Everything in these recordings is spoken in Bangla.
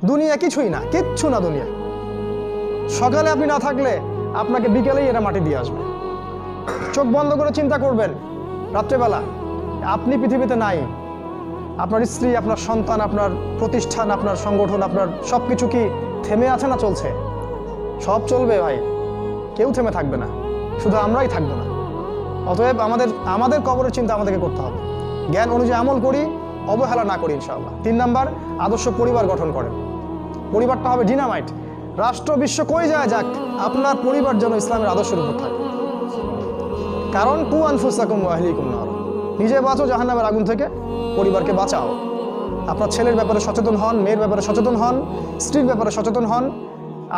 দুনিয়া কিছুই না, কিচ্ছু না দুনিয়া। সকালে আপনি না থাকলে আপনাকে বিকেলেই এরা মাটি দিয়ে আসবে। চোখ বন্ধ করে চিন্তা করবেন রাত্রেবেলা আপনি পৃথিবীতে নাই, আপনার স্ত্রী, আপনার সন্তান, আপনার প্রতিষ্ঠান, আপনার সংগঠন, আপনার সব কিছু কি থেমে আছে না চলছে? সব চলবে ভাই, কেউ থেমে থাকবে না, শুধু আমরাই থাকবো না। অতএব আমাদের কবরের চিন্তা আমাদেরকে করতে হবে। জ্ঞান অনুযায়ী আমল করি, অবহেলা না করি ইনশাআল্লাহ। 3 নাম্বার, আদর্শ পরিবার গঠন করেন। পরিবারটা হবে ডিনামাইট। রাষ্ট্র বিশ্ব কই যায় যাক, আপনার পরিবার যেন ইসলামের আদর্শের উপর থাকে। কারণ কু আনফুসাকুম ওয়া আহলিকুম নার, নিজে বাঁচো জাহান্নামের আগুন থেকে, পরিবারকে বাঁচাও। আপনার ছেলের ব্যাপারে সচেতন হন, মেয়ের ব্যাপারে সচেতন হন, স্ত্রীর ব্যাপারে সচেতন হন।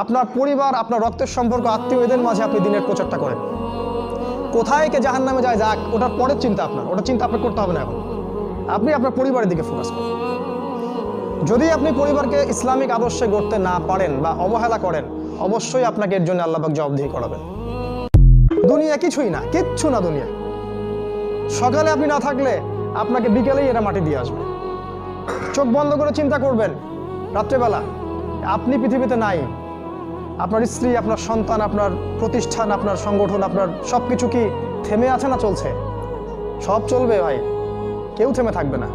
আপনার পরিবার, আপনার রক্তের সম্পর্ক, আত্মীয়, এদের মাঝে আপনি দিনের প্রচারটা করেন। কোথায় কে জাহান্নামে যায় যাক, ওটার পরের চিন্তা আপনার, ওটা চিন্তা আপনার করতে হবে না। এখন আপনি আপনার পরিবারের দিকে ফোকাস করুন। যদি আপনি পরিবারকে ইসলামিক আদর্শে গড়তে না পারেন বা অবহেলা করেন, অবশ্যই আপনাকে এর জন্য আল্লাহ পাক জবাবদিহি করাবেন। দুনিয়া কিছুই না, কিচ্ছু না দুনিয়া। সকালে আপনি না থাকলে আপনাকে বিকেলেই এরা মাটি দিয়ে আসবে। চোখ বন্ধ করে চিন্তা করবেন রাত্রেবেলা আপনি পৃথিবীতে নাই, আপনার স্ত্রী, আপনার সন্তান, আপনার প্রতিষ্ঠান, আপনার সংগঠন, আপনার সব কিছু কি থেমে আছে না চলছে? সব চলবে ভাই, কেউ থেমে থাকবে না,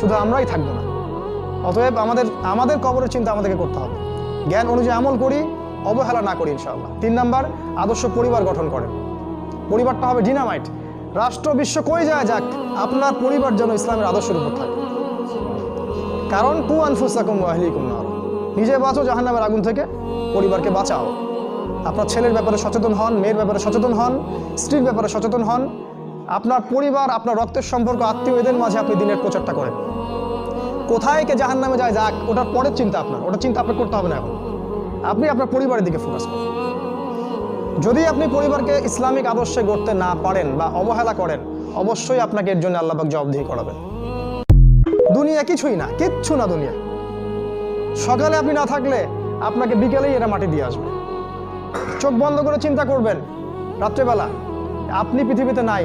শুধু আমরাই থাকবো না। অতএব আমাদের কবরের চিন্তা আমাদেরকে করতে হবে। জ্ঞান অনুযায়ী আমল করি, অবহেলা না করি ইনশাআল্লাহ। 3 নাম্বার, আদর্শ পরিবার গঠন করেন। পরিবারটা হবে ডিনামাইট। রাষ্ট্র বিশ্ব কই যায় যাক, আপনার পরিবার যেন ইসলামের আদর্শের উপর থাকে। কারণ কু আনফুসাকুম ওয়া আহলিকুম নার, নিজে বাঁচো জাহান্নামের আগুন থেকে, পরিবারকে বাঁচাও। আপনার ছেলের ব্যাপারে সচেতন হন, মেয়ের ব্যাপারে সচেতন হন, স্ত্রীর ব্যাপারে সচেতন হন। আপনার পরিবার, আপনার রক্তের সম্পর্ক, আত্মীয়, এদের মাঝে আপনি দিনের প্রচারটা করেন। কোথায় কে জাহান্নামে যায় যাক, ওটার পরের চিন্তা আপনার, ওটা চিন্তা আপনার করতে হবে না। এখন আপনি আপনার পরিবারের দিকে ফোকাস করুন। যদি আপনি পরিবারকে ইসলামিক আদর্শে গড়তে না পারেন বা অবহেলা করেন, অবশ্যই আপনাকে এর জন্য আল্লাহ পাক জবাবদিহি করাবেন। দুনিয়া কিছুই না, কিচ্ছু না দুনিয়া। সকালে আপনি না থাকলে আপনাকে বিকেলেই এরা মাটি দিয়ে আসবে। চোখ বন্ধ করে চিন্তা করবেন রাত্রেবেলা আপনি পৃথিবীতে নাই,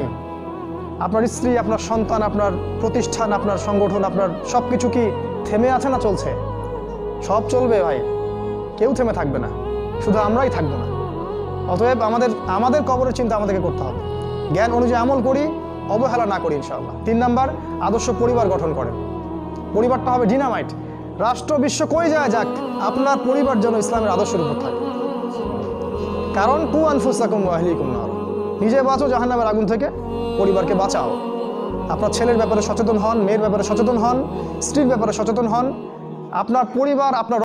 আপনার স্ত্রী, আপনার সন্তান, আপনার প্রতিষ্ঠান, আপনার সংগঠন, আপনার সব কিছু কি থেমে আছে না চলছে? সব চলবে ভাই, কেউ থেমে থাকবে না, শুধু আমরাই থাকবো না। অতএব আমাদের কবরের চিন্তা আমাদেরকে করতে হবে। জ্ঞান অনুযায়ী আমল করি, অবহেলা না করি ইনশাআল্লাহ। 3 নাম্বার, আদর্শ পরিবার গঠন করেন। পরিবারটা হবে ডিনামাইট। রাষ্ট্র বিশ্ব কই যায় যাক, আপনার পরিবার যেন ইসলামের আদর্শের উপর থাকে। কারণ কু আনফুসাকুম ওয়া আহলিকুম নার, নিজে বাঁচো জাহান্নামের আগুন থেকে, পরিবারকে বাঁচাও। আপনার ছেলের ব্যাপারে সচেতন হন, মেয়ের ব্যাপারে সচেতন হন, স্ত্রীর ব্যাপারে সচেতন হন। আপনার পরিবার, আপনার